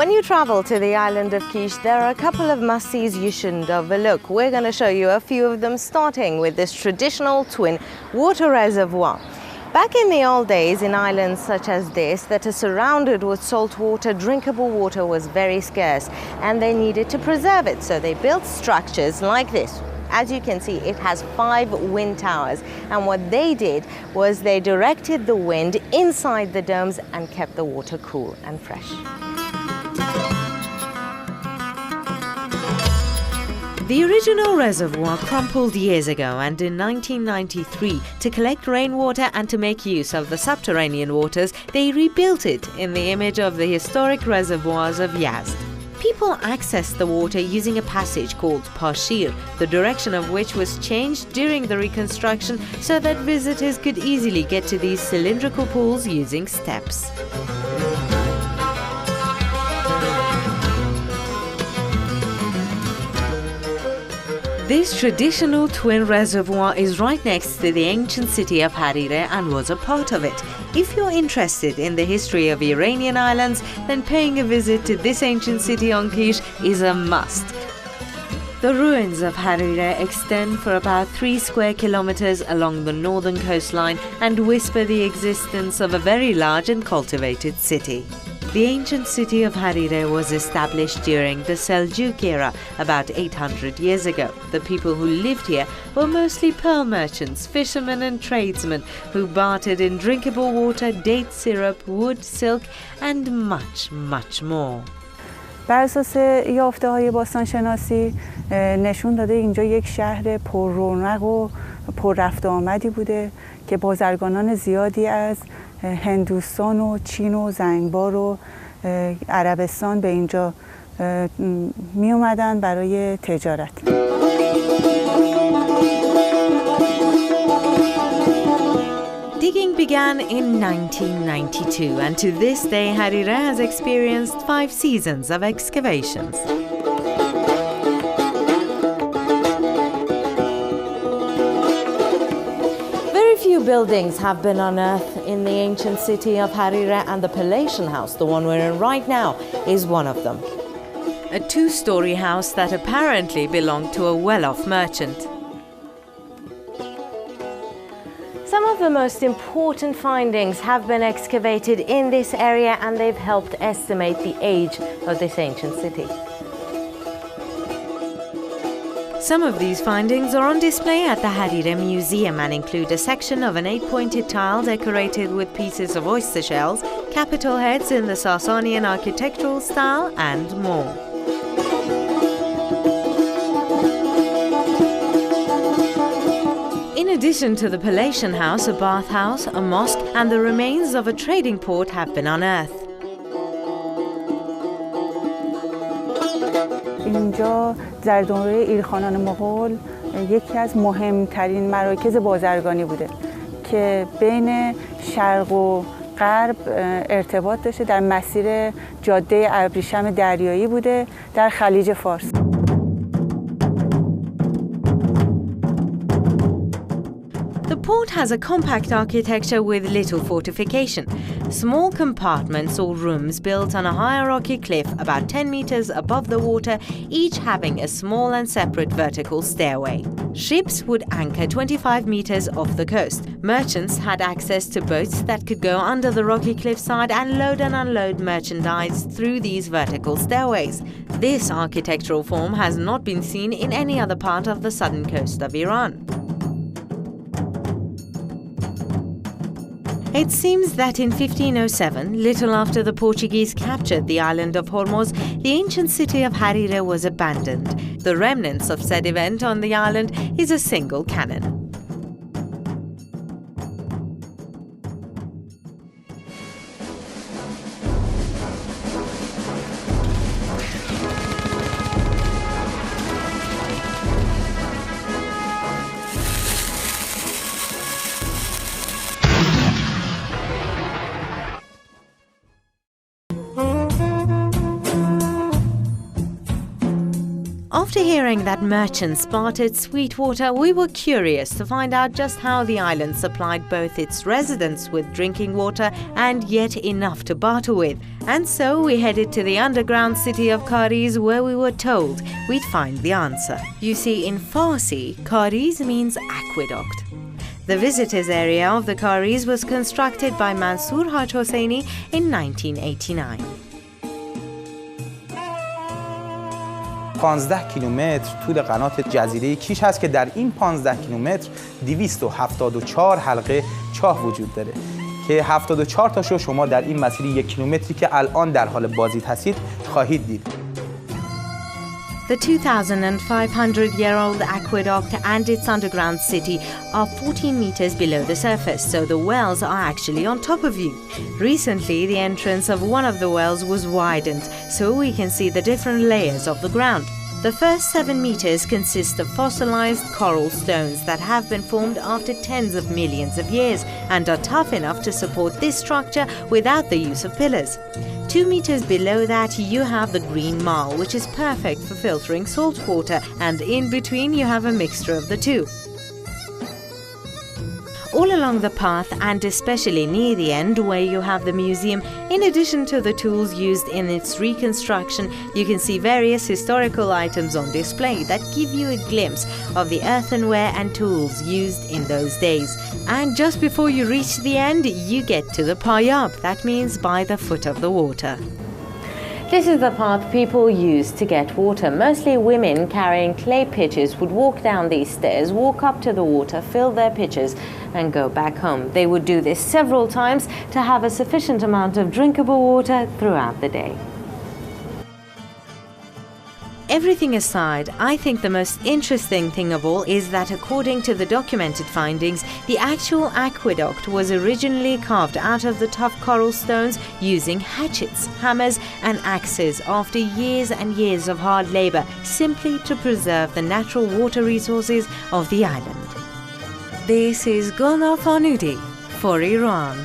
When you travel to the island of Kish, there are a couple of must-sees you shouldn't overlook. We're going to show you a few of them, starting with this traditional twin water reservoir. Back in the old days, in islands such as this that are surrounded with salt water, drinkable water was very scarce and they needed to preserve it. So they built structures like this. As you can see, it has 5 wind towers, and what they did was they directed the wind inside the domes and kept the water cool and fresh. The original reservoir crumpled years ago, and in 1993, to collect rainwater and to make use of the subterranean waters, they rebuilt it in the image of the historic reservoirs of Yazd. People accessed the water using a passage called Pashir, the direction of which was changed during the reconstruction so that visitors could easily get to these cylindrical pools using steps. This traditional twin reservoir is right next to the ancient city of Harire and was a part of it. If you're interested in the history of Iranian islands, then paying a visit to this ancient city on Kish is a must. The ruins of Harire extend for about 3 square kilometers along the northern coastline and whisper the existence of a very large and cultivated city. The ancient city of Harire was established during the Seljuk era, about 800 years ago. The people who lived here were mostly pearl merchants, fishermen and tradesmen who bartered in drinkable water, date syrup, wood, silk and much, much more. بر اساس یافته‌های باستانشناسی نشون داده اینجا یک شهر پر رونق و پر رفت آمدی بوده که بازرگانان زیادی از هندوستان و چین و زنگبار و عربستان به اینجا می اومدن برای تجارت. Digging began in 1992, and to this day Harire has experienced 5 seasons of excavations. Very few buildings have been unearthed in the ancient city of Harire, and the Palatian house, the one we're in right now, is one of them. A 2-story house that apparently belonged to a well-off merchant. Some of the most important findings have been excavated in this area, and they've helped estimate the age of this ancient city. Some of these findings are on display at the Harire Museum and include a section of an 8-pointed tile decorated with pieces of oyster shells, capital heads in the Sasanian architectural style, and more. In addition to the Palatian house, a bathhouse, a mosque, and the remains of a trading port have been unearthed. اینجا در دوره ایلخانان مغول یکی از مهمترین مراکز بازرگانی بوده که بین شرق و غرب ارتباط داشته، در مسیر جاده ابریشم دریایی بوده در خلیج فارس. The port has a compact architecture with little fortification. Small compartments or rooms built on a hierarchy cliff about 10 meters above the water, each having a small and separate vertical stairway. Ships would anchor 25 meters off the coast. Merchants had access to boats that could go under the rocky cliffside and load and unload merchandise through these vertical stairways. This architectural form has not been seen in any other part of the southern coast of Iran. It seems that in 1507, little after the Portuguese captured the island of Hormuz, the ancient city of Harire was abandoned. The remnants of said event on the island is a single cannon. After hearing that merchants bartered sweet water, we were curious to find out just how the island supplied both its residents with drinking water and yet enough to barter with. And so we headed to the underground city of Kariz, where we were told we'd find the answer. You see, in Farsi, Kariz means aqueduct. The visitors area of the Kariz was constructed by Mansour Haj Hosseini in 1989. 15 کیلومتر طول قنات جزیره کیش هست که در این 15 کیلومتر 274 حلقه چاه وجود داره که 74 تاشو شما در این مسیر 1 کیلومتری که الان در حال بازدید هستید خواهید دید. The 2,500-year-old aqueduct and its underground city are 14 meters below the surface, so the wells are actually on top of you. Recently, the entrance of one of the wells was widened, so we can see the different layers of the ground. The first 7 meters consist of fossilized coral stones that have been formed after tens of millions of years and are tough enough to support this structure without the use of pillars. 2 meters below that you have the green marl, which is perfect for filtering salt water, and in between you have a mixture of the two. All along the path, and especially near the end where you have the museum, in addition to the tools used in its reconstruction, you can see various historical items on display that give you a glimpse of the earthenware and tools used in those days. And just before you reach the end, you get to the payab, that means by the foot of the water. This is the path people used to get water. Mostly women carrying clay pitchers would walk down these stairs, walk up to the water, fill their pitchers and go back home. They would do this several times to have a sufficient amount of drinkable water throughout the day. Everything aside, I think the most interesting thing of all is that according to the documented findings, the actual aqueduct was originally carved out of the tough coral stones using hatchets, hammers and axes after years and years of hard labor, simply to preserve the natural water resources of the island. This is Gulnar Farnudi for Iran.